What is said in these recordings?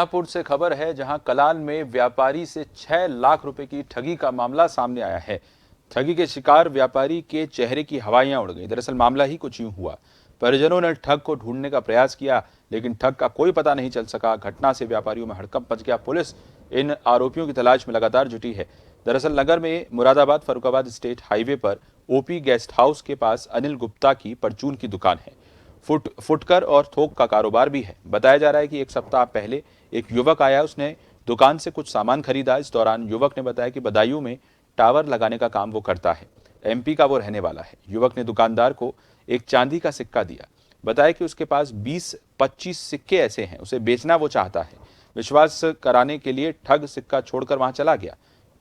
शाहजहांपुर से खबर है, जहां कलाल में व्यापारी से 6 लाख रुपए की ठगी का मामला सामने आया है। ठगी के शिकार व्यापारी के चेहरे की हवाइयां उड़ गई। दरअसल मामला ही कुछ यूं हुआ। परिजनों ने ठग को ढूंढने का प्रयास किया, लेकिन ठग का कोई पता नहीं चल सका। घटना से व्यापारियों में हड़कंप मच गया। पुलिस इन आरोपियों की तलाश में लगातार जुटी है। दरअसल नगर में मुरादाबाद फर्रुखाबाद स्टेट हाईवे पर ओपी गेस्ट हाउस के पास अनिल गुप्ता की परचून की दुकान है। फुटकर और थोक का कारोबार भी है। बताया जा रहा है कि एक सप्ताह पहले एक युवक आया, उसने दुकान से कुछ सामान खरीदा। इस दौरान युवक ने बताया कि बदायूं में टावर लगाने का काम वो करता है। एमपी का वो रहने वाला है। युवक ने दुकानदार को एक चांदी का सिक्का दिया। बताया कि उसके पास 20-25 सिक्के ऐसे हैं, उसे बेचना वो चाहता है। विश्वास कराने के लिए ठग सिक्का छोड़कर वहां चला गया।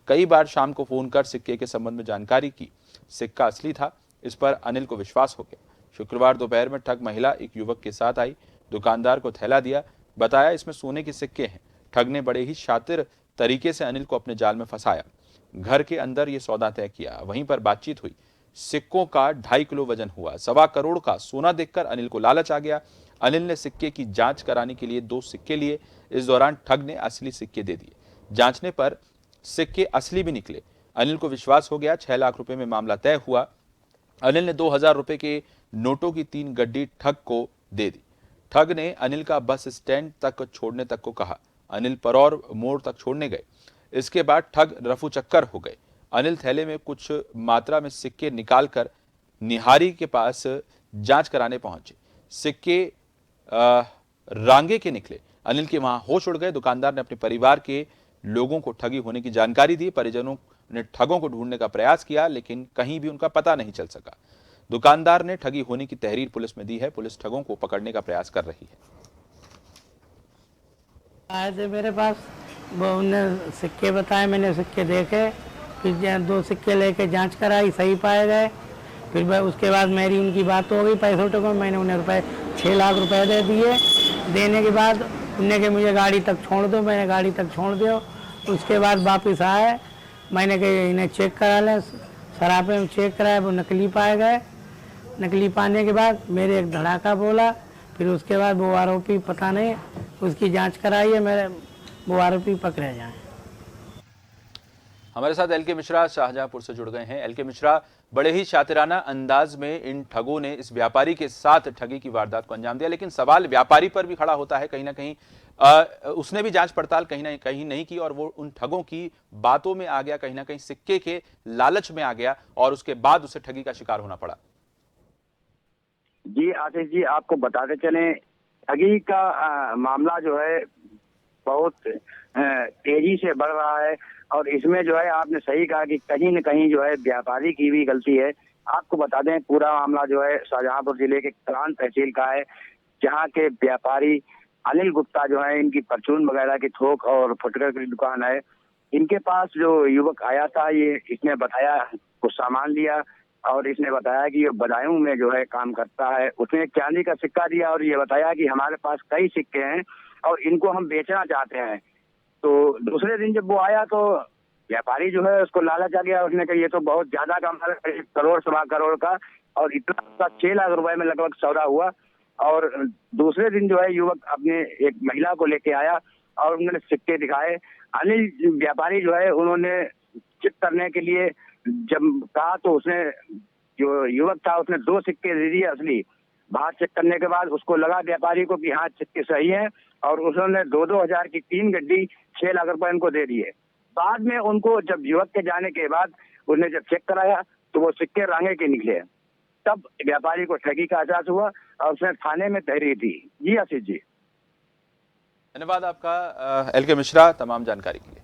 कई बार शाम को फोन कर सिक्के के संबंध में जानकारी की। सिक्का असली था, इस पर अनिल को विश्वास हो गया। शुक्रवार दोपहर में ठग महिला एक युवक के साथ आई, दुकानदार को थैला दिया, बताया इसमें सोने के सिक्के हैं। ठग ने बड़े ही शातिर तरीके से अनिल को अपने जाल में फंसाया। घर के अंदर ये सौदा तय किया, वहीं पर बातचीत हुई। सिक्कों का 2.5 किलो वजन हुआ। 1.25 करोड़ का सोना देखकर अनिल को लालच आ गया। अनिल ने सिक्के की जांच कराने के लिए 2 सिक्के लिए। इस दौरान ठग ने असली सिक्के दे दिए। जांचने पर सिक्के असली भी निकले। अनिल को विश्वास हो गया। 6 लाख रुपए में मामला तय हुआ। अनिल ने 2000 रुपए के नोटों की 3 गड्डी ठग को दे दी। ठग ने अनिल का बस स्टैंड तक छोड़ने तक को कहा। अनिल परौर मोड़ तक छोड़ने गए। इसके बाद ठग रफू चक्कर हो गए। अनिल थैले में कुछ मात्रा में सिक्के निकालकर निहारी के पास जांच कराने पहुंचे। सिक्के रांगे के निकले। अनिल के वहां होश उड़ गए। दुकानदार ने अपने परिवार के लोगों को ठगी होने की जानकारी दी। परिजनों ने ठगों को ढूंढने का प्रयास किया, लेकिन कहीं भी उनका पता नहीं चल सका। दुकानदार ने ठगी होने की तहरीर पुलिस में दी है। पुलिस ठगों को पकड़ने का प्रयास कर रही है। आए थे मेरे पास, वो उन्हें सिक्के बताए, मैंने सिक्के देखे, फिर 2 सिक्के लेके जांच कराई, सही पाए गए। फिर उसके बाद मेरी उनकी बात हो गई पैसों को। मैंने उन्हें 6 लाख रुपए दे दिए। देने के बाद उन्होंने कि मुझे गाड़ी तक छोड़ दो। मैंने गाड़ी तक छोड़ दिया। उसके बाद वापस आए, मैंने कहा इन्हें चेक करा लें। सरापे में चेक कराया, वो नकली पाए गए। नकली पाने के बाद मेरे एक धड़ाका बोला। फिर उसके बाद वो आरोपी पता नहीं, उसकी जांच कराई है, मेरे वो आरोपी पकड़े जाएं। हमारे साथ एलके मिश्रा शाहजहांपुर से जुड़ गए हैं। एलके मिश्रा, बड़े ही शातिराना अंदाज में इन ठगों ने इस व्यापारी के साथ ठगी की वारदात को अंजाम दिया, लेकिन सवाल व्यापारी पर भी खड़ा होता है। कहीं ना कहीं उसने भी जांच पड़ताल कहीं ना कहीं नहीं की और वो उन ठगों की बातों में आ गया, कहीं ना कहीं सिक्के के लालच में आ गया और उसके बाद उसे ठगी का शिकार होना पड़ा। जी आशीष जी, आपको बताते चले, ठगी का मामला जो है बहुत तेजी से बढ़ रहा है। और इसमें जो है आपने सही कहा कि कहीं न कहीं जो है व्यापारी की भी गलती है। आपको बता दें, पूरा मामला जो है शाहजहांपुर जिले के कलान तहसील का है, जहां के व्यापारी अनिल गुप्ता जो है, इनकी परचून वगैरह की थोक और फुटकर की दुकान है। इनके पास जो युवक आया था, ये इसने बताया, कुछ सामान लिया और इसने बताया कि ये बदायूं में जो है काम करता है। उसने एक चांदी का सिक्का दिया और ये बताया कि हमारे पास कई सिक्के हैं और इनको हम बेचना चाहते हैं। तो दूसरे दिन जब वो आया तो व्यापारी जो है उसको लालच आ गया। उसने कहा ये तो बहुत ज्यादा का माल है, 1 करोड़ 1.25 करोड़ का, और इतना 6 लाख रुपए में लगभग सौदा हुआ। और दूसरे दिन जो है युवक अपने एक महिला को लेके आया और उन्होंने सिक्के दिखाए। अनिल व्यापारी जो है, उन्होंने चेक करने के लिए जब कहा तो उसने, जो युवक था, उसने 2 सिक्के दे दिए असली। बाहर चेक करने के बाद उसको लगा व्यापारी को कि हाँ सिक्के सही है, और उसने 2-2 हजार की 3 गड्डी 6 लाख रुपए उनको दे दिए। बाद में उनको जब युवक के जाने के बाद उसने जब चेक कराया तो वो सिक्के रांगे के निकले। तब व्यापारी को ठगी का एहसास हुआ और उसने थाने में तहरीर दी। जी आशीष जी। धन्यवाद आपका एलके मिश्रा, तमाम जानकारी के लिए।